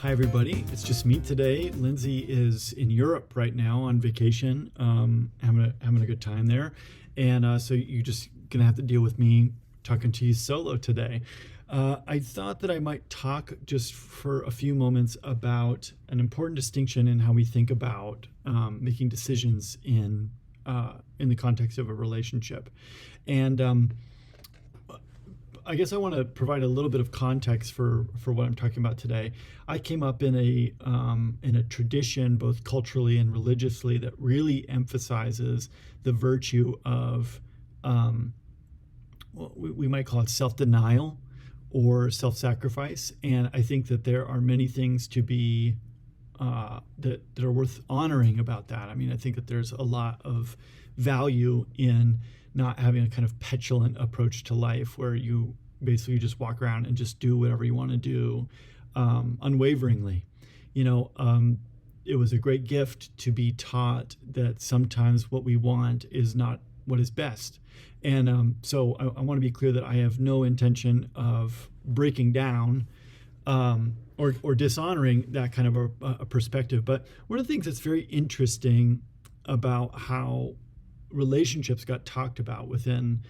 Hi, everybody. It's just me today. Lindsay is in Europe right now on vacation, having a good time there. And so you're just going to have to deal with me talking to you solo today. I thought that I might talk just for a few moments about an important distinction in how we think about making decisions in the context of a relationship. And I guess I want to provide a little bit of context for what I'm talking about today. I came up in a tradition, both culturally and religiously, that really emphasizes the virtue of what we might call it self-denial or self-sacrifice. And I think that there are many things to be that are worth honoring about that. I mean, I think that there's a lot of value in not having a kind of petulant approach to life where you basically just walk around and just do whatever you want to do unwaveringly. It was a great gift to be taught that sometimes what we want is not what is best. And so I want to be clear that I have no intention of breaking down or dishonoring that kind of a perspective. But one of the things that's very interesting about how relationships got talked about within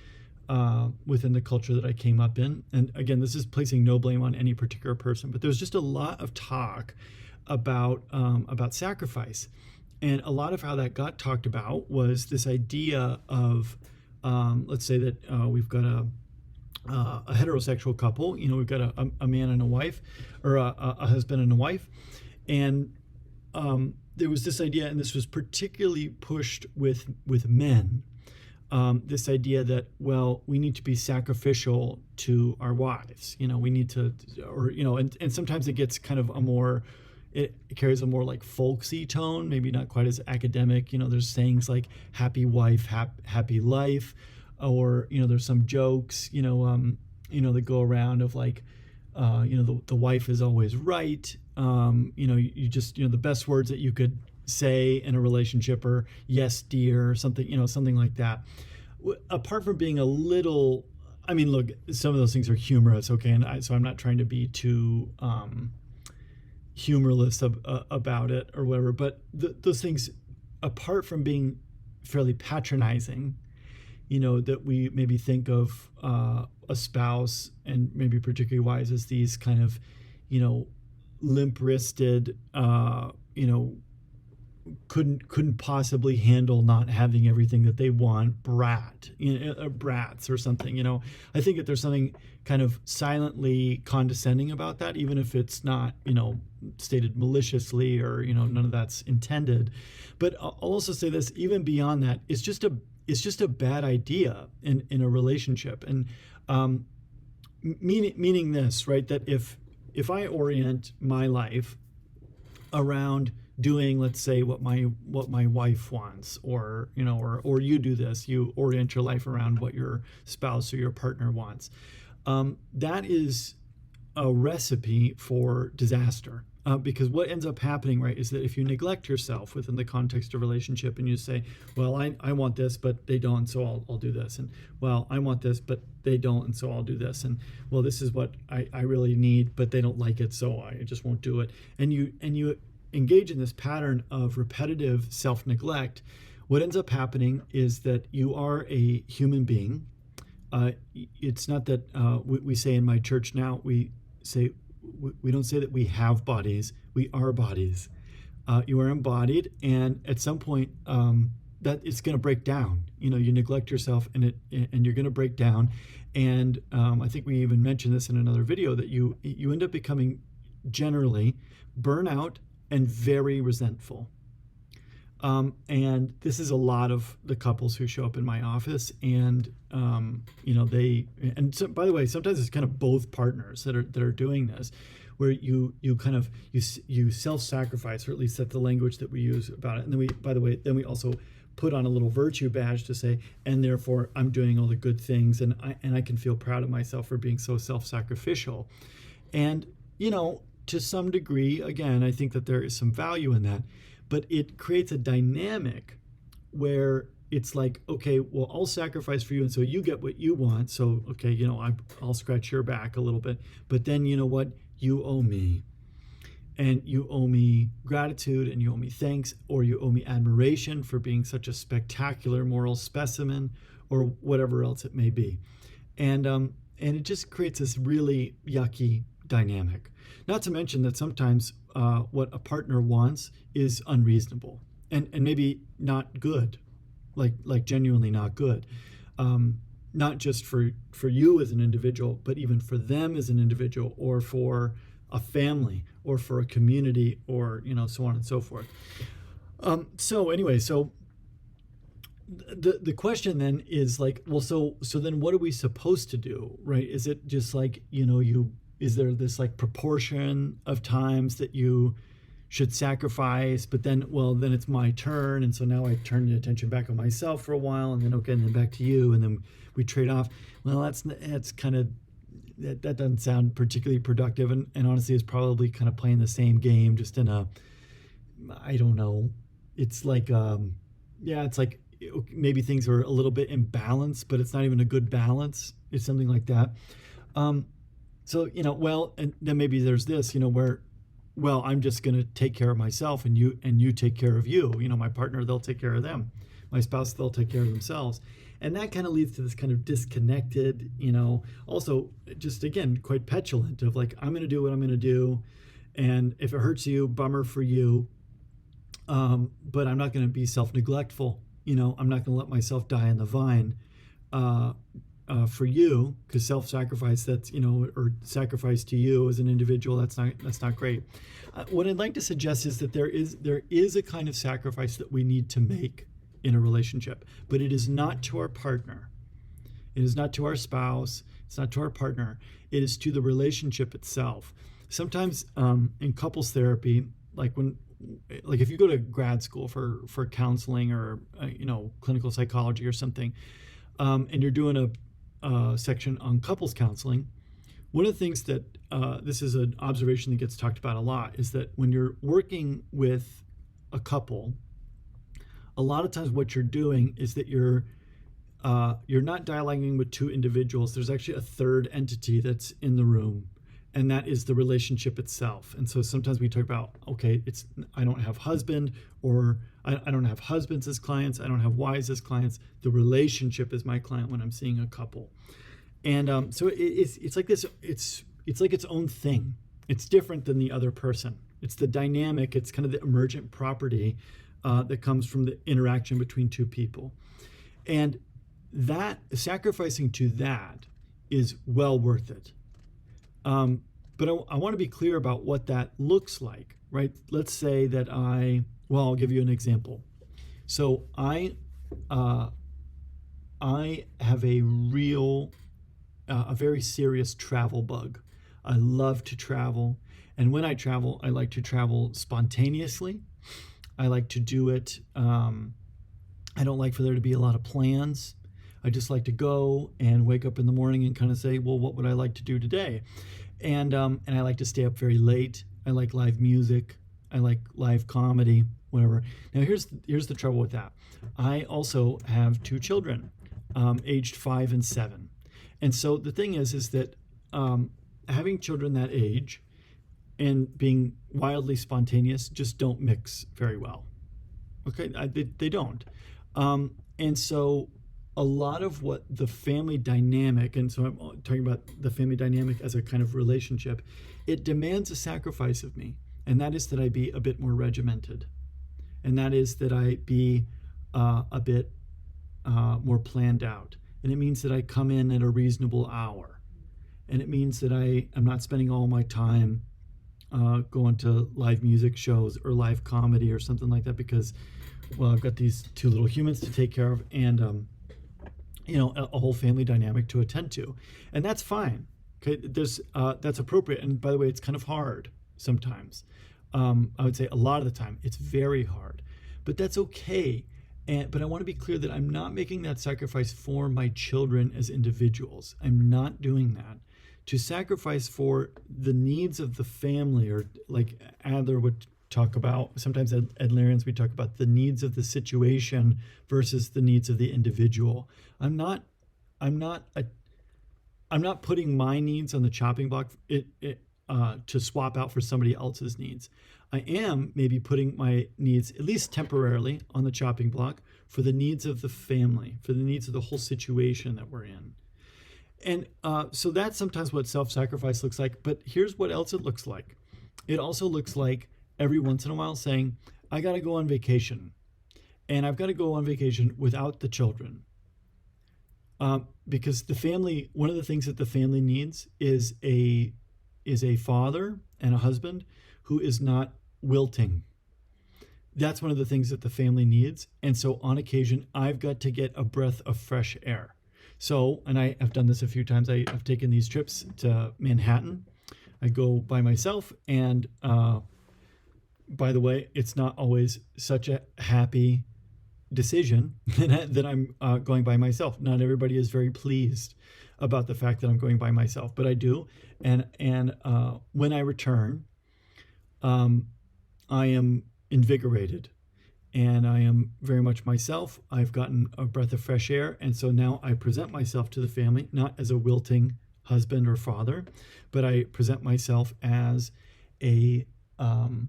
the culture that I came up in. And again, this is placing no blame on any particular person, but there's just a lot of talk about sacrifice. And a lot of how that got talked about was this idea of, let's say that we've got a heterosexual couple, we've got a man and a wife, or a husband and a wife. And there was this idea, and this was particularly pushed with men, this idea that, well, we need to be sacrificial to our wives. We need to, and sometimes it gets kind of it carries a more like folksy tone, maybe not quite as academic. There's sayings like happy wife, happy life, or, there's some jokes, that go around of like, the wife is always right. You just, the best words that you could say in a relationship are yes, dear, or something, something like that. Apart from being a little, I mean, look, some of those things are humorous. Okay. And so I'm not trying to be too, humorless about it or whatever, but those things, apart from being fairly patronizing, that we maybe think of a spouse and maybe particularly wives as these kind of, limp-wristed, couldn't possibly handle not having everything that they want, brats or something. I think that there's something kind of silently condescending about that, even if it's not, stated maliciously or, none of that's intended. But I'll also say this, even beyond that, it's just a bad idea in a relationship. And meaning this, right, that if I orient my life around doing, let's say, what my wife wants, or you do this, you orient your life around what your spouse or your partner wants, that is a recipe for disaster. Because what ends up happening, right, is that if you neglect yourself within the context of relationship and you say, well, I want this, but they don't, so I'll do this. And, well, I want this, but they don't, and so I'll do this. And, well, this is what I really need, but they don't like it, so I just won't do it. And you engage in this pattern of repetitive self-neglect. What ends up happening is that you are a human being. It's not that we say in my church now, we don't say that we have bodies, we are bodies. You are embodied, and at some point that it's going to break down. You neglect yourself, and you're going to break down. And I think we even mentioned this in another video, that you end up becoming generally burnout and very resentful. And this is a lot of the couples who show up in my office, and so, by the way, sometimes it's kind of both partners that are doing this, where you self-sacrifice, or at least that's the language that we use about it. And then we also put on a little virtue badge to say, and therefore I'm doing all the good things, and I can feel proud of myself for being so self-sacrificial. And to some degree, again, I think that there is some value in that. But it creates a dynamic where it's like, okay, well, I'll sacrifice for you, and so you get what you want. So, okay, I'll scratch your back a little bit. But then, you know what? You owe me. and you owe me gratitude, and you owe me thanks, or you owe me admiration for being such a spectacular moral specimen, or whatever else it may be. And it just creates this really yucky dynamic. Not to mention that sometimes what a partner wants is unreasonable, and maybe not good, like genuinely not good. Not just for you as an individual, but even for them as an individual, or for a family, or for a community, or so on and so forth. So anyway, so the question then is like, well, so then what are we supposed to do, right? Is it just like, is there this like proportion of times that you should sacrifice, but then it's my turn, and so now I turn the attention back on myself for a while, and then and then back to you, and then we trade off? Well, that's kind of, that doesn't sound particularly productive, and honestly, it's probably kind of playing the same game, just in a, I don't know, it's like it's like maybe things are a little bit imbalanced, but it's not even a good balance. It's something like that. So and then maybe there's this, where, well, I'm just going to take care of myself, and you take care of you. My partner, they'll take care of them. My spouse, they'll take care of themselves. And that kind of leads to this kind of disconnected, also just, again, quite petulant of like, I'm going to do what I'm going to do. And if it hurts you, bummer for you. But I'm not going to be self-neglectful. I'm not going to let myself die on the vine for you, because self-sacrifice, that's, or sacrifice to you as an individual, that's not great. What I'd like to suggest is that there is a kind of sacrifice that we need to make in a relationship, but it is not to our partner. It is not to our spouse. It's not to our partner. It is to the relationship itself. Sometimes in couples therapy, like if you go to grad school for counseling, or clinical psychology or something, and you're doing a section on couples counseling, one of the things that this is an observation that gets talked about a lot, is that when you're working with a couple, a lot of times what you're doing is that you're not dialoguing with two individuals. There's actually a third entity that's in the room, and that is the relationship itself. And so sometimes we talk about, okay, I don't have husband, or I don't have husbands as clients, I don't have wives as clients. The relationship is my client when I'm seeing a couple. And so it's like this. It's like its own thing. It's different than the other person. It's the dynamic. It's kind of the emergent property that comes from the interaction between two people. And that, sacrificing to that, is well worth it. But I want to be clear about what that looks like, right? Let's say that I'll give you an example. So I have a very serious travel bug. I love to travel. And when I travel, I like to travel spontaneously. I like to do it. I don't like for there to be a lot of plans. I just like to go and wake up in the morning and kind of say, well, what would I like to do today? And I like to stay up very late. I like live music. I like live comedy, whatever. Now, here's the trouble with that. I also have two children, aged 5 and 7. And so the thing is that having children that age and being wildly spontaneous just don't mix very well. Okay, they don't. And so a lot of what the family dynamic, and so I'm talking about the family dynamic as a kind of relationship, it demands a sacrifice of me. And that is that I be a bit more regimented. And that is that I be a bit more planned out. And it means that I come in at a reasonable hour. And it means that I'm not spending all my time going to live music shows or live comedy or something like that, because, well, I've got these two little humans to take care of, and a whole family dynamic to attend to. And that's fine. Okay, that's appropriate. And by the way, it's kind of hard sometimes. I would say a lot of the time it's very hard, but that's okay. But I want to be clear that I'm not making that sacrifice for my children as individuals. I'm not doing that. To sacrifice for the needs of the family, or like Adler would talk about, sometimes Adlerians, we talk about the needs of the situation versus the needs of the individual. I'm not putting my needs on the chopping block. to swap out for somebody else's needs. I am maybe putting my needs, at least temporarily, on the chopping block for the needs of the family, for the needs of the whole situation that we're in. And so that's sometimes what self-sacrifice looks like. But here's what else it looks like. It also looks like every once in a while saying, I got to go on vacation. And I've got to go on vacation without the children. Because the family, one of the things that the family needs is a father and a husband who is not wilting. That's one of the things that the family needs. And so on occasion, I've got to get a breath of fresh air. So, and I have done this a few times. I've taken these trips to Manhattan. I go by myself. And by the way, it's not always such a happy decision that I'm going by myself. Not everybody is very pleased about the fact that I'm going by myself, but I do. And when I return, I am invigorated and I am very much myself. I've gotten a breath of fresh air. And so now I present myself to the family, not as a wilting husband or father, but I present myself as a, as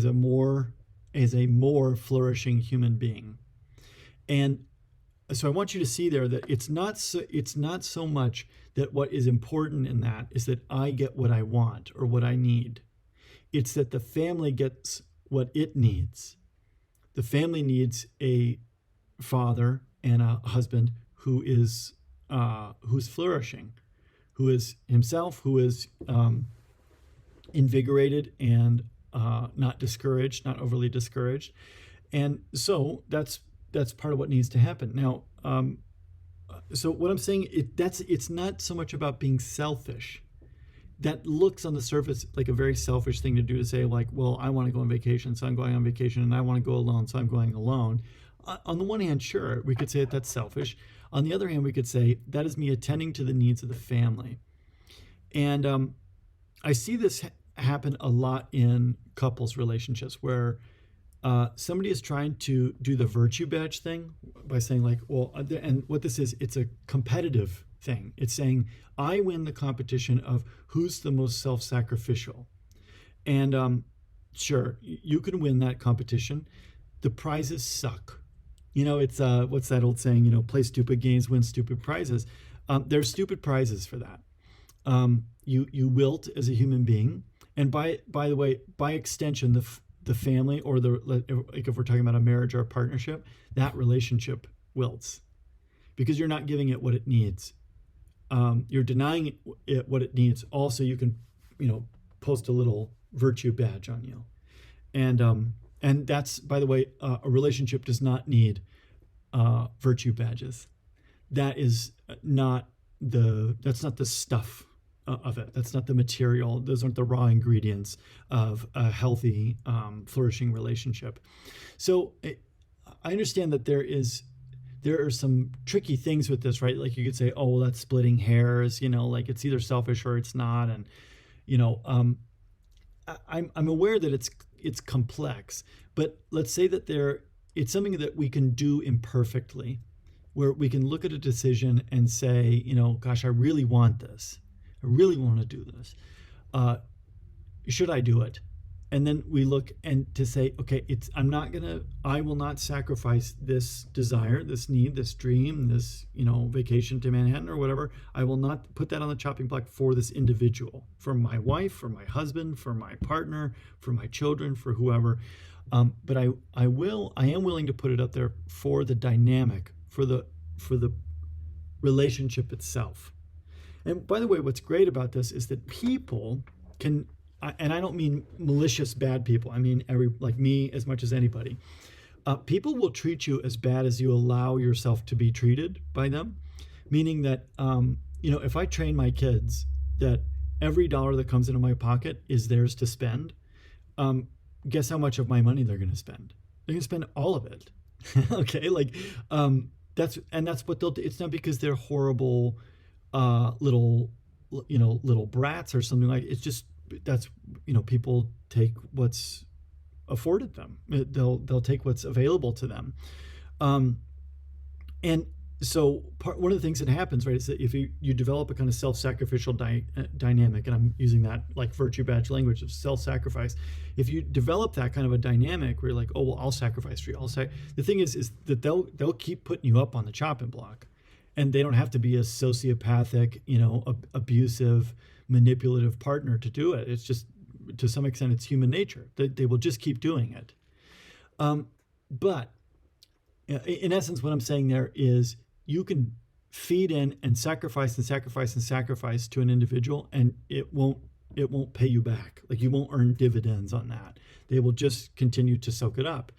a more flourishing human being. And so I want you to see there that it's not so much that what is important in that is that I get what I want or what I need. It's that the family gets what it needs. The family needs a father and a husband who's flourishing, who is himself, who is invigorated and not discouraged, not overly discouraged. And so that's part of what needs to happen. Now, so what I'm saying, it's not so much about being selfish. That looks on the surface like a very selfish thing to do, to say like, well, I want to go on vacation, so I'm going on vacation, and I want to go alone, so I'm going alone. On the one hand, sure, we could say that that's selfish. On the other hand, we could say that is me attending to the needs of the family. And I see this happen a lot in couples relationships where somebody is trying to do the virtue badge thing by saying like, well, and what this is, it's a competitive thing. It's saying, I win the competition of who's the most self-sacrificial. And sure, you can win that competition. The prizes suck. It's what's that old saying, play stupid games, win stupid prizes. There's stupid prizes for that. You wilt as a human being. And by the way, by extension, the family, or like if we're talking about a marriage or a partnership, that relationship wilts because you're not giving it what it needs. You're denying it what it needs. Also, you can, post a little virtue badge on you, and that's, by the way, a relationship does not need virtue badges. That's not the stuff of it. That's not the material. Those aren't the raw ingredients of a healthy, flourishing relationship. So I understand that there are some tricky things with this, right? Like you could say, oh, well, that's splitting hairs, like it's either selfish or it's not. And, I'm aware that it's complex, but let's say that it's something that we can do imperfectly, where we can look at a decision and say, gosh, I really want this. I really want to do this. Should I do it? And then we look and to say, okay, I will not sacrifice this desire, this need, this dream, this, vacation to Manhattan or whatever. I will not put that on the chopping block for this individual, for my wife, for my husband, for my partner, for my children, for whoever. But I am willing to put it up there for the dynamic, for the relationship itself. And by the way, what's great about this is that people can, and I don't mean malicious bad people, I mean like me as much as anybody. People will treat you as bad as you allow yourself to be treated by them. Meaning that, if I train my kids that every dollar that comes into my pocket is theirs to spend, guess how much of my money they're going to spend? They're going to spend all of it. Okay, that's what they'll do. It's not because they're horrible little brats or something like. It's just that's people take what's afforded them. They'll take what's available to them, and So one of the things that happens, right, is that if you develop a kind of self-sacrificial dynamic, and I'm using that like virtue badge language of self-sacrifice, if you develop that kind of a dynamic where you're like, oh well, I'll sacrifice for you, the thing is that they'll keep putting you up on the chopping block, and they don't have to be a sociopathic, abusive, manipulative partner to do it. It's just, to some extent, it's human nature. They will just keep doing it. But in essence, what I'm saying there is you can feed in and sacrifice and sacrifice and sacrifice to an individual, and it won't pay you back. Like, you won't earn dividends on that. They will just continue to soak it up.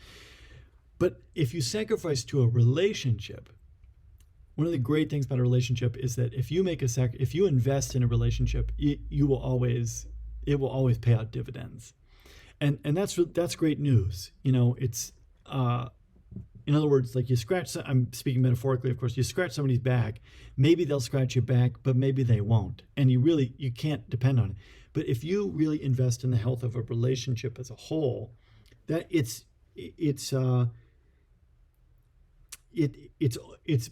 But if you sacrifice to a relationship, one of the great things about a relationship is that if you if you invest in a relationship, it will always pay out dividends, and that's great news. It's in other words, like, I'm speaking metaphorically, of course, you scratch somebody's back, maybe they'll scratch your back, but maybe they won't. And you can't depend on it. But if you really invest in the health of a relationship as a whole, that it's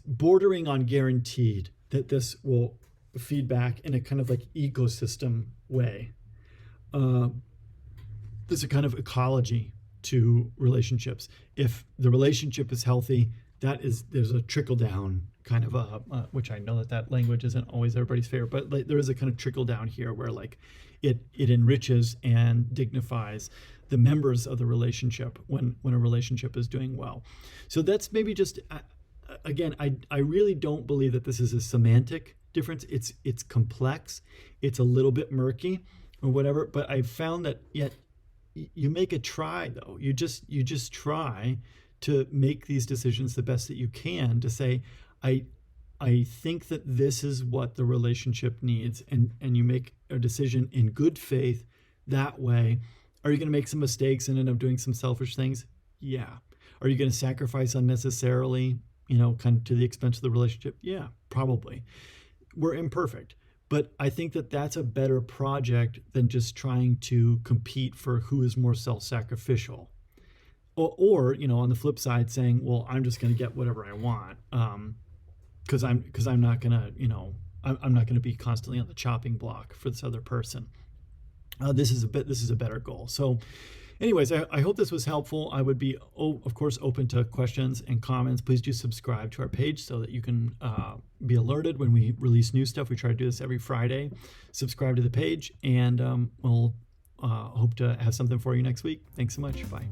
bordering on guaranteed that this will feed back in a kind of like ecosystem way. There's a kind of ecology to relationships. If the relationship is healthy, there's a trickle down kind of which I know that language isn't always everybody's favorite, but like, there is a kind of trickle down here where like it enriches and dignifies the members of the relationship when a relationship is doing well. So that's maybe just, again, I really don't believe that this is a semantic difference. It's complex. It's a little bit murky or whatever, but I've found that you make a try, though. You just try to make these decisions the best that you can, to say, I think that this is what the relationship needs, and you make a decision in good faith that way. Are you going to make some mistakes and end up doing some selfish things? Yeah. Are you going to sacrifice unnecessarily, kind of to the expense of the relationship? Yeah, probably. We're imperfect. But I think that that's a better project than just trying to compete for who is more self-sacrificial. Or on the flip side, saying, well, I'm just going to get whatever I want, because I'm not going to, I'm not going to be constantly on the chopping block for this other person. This is a better goal. So anyways, I hope this was helpful. I would be, of course, open to questions and comments. Please do subscribe to our page so that you can be alerted when we release new stuff. We try to do this every Friday. Subscribe to the page, and we'll hope to have something for you next week. Thanks so much. Bye.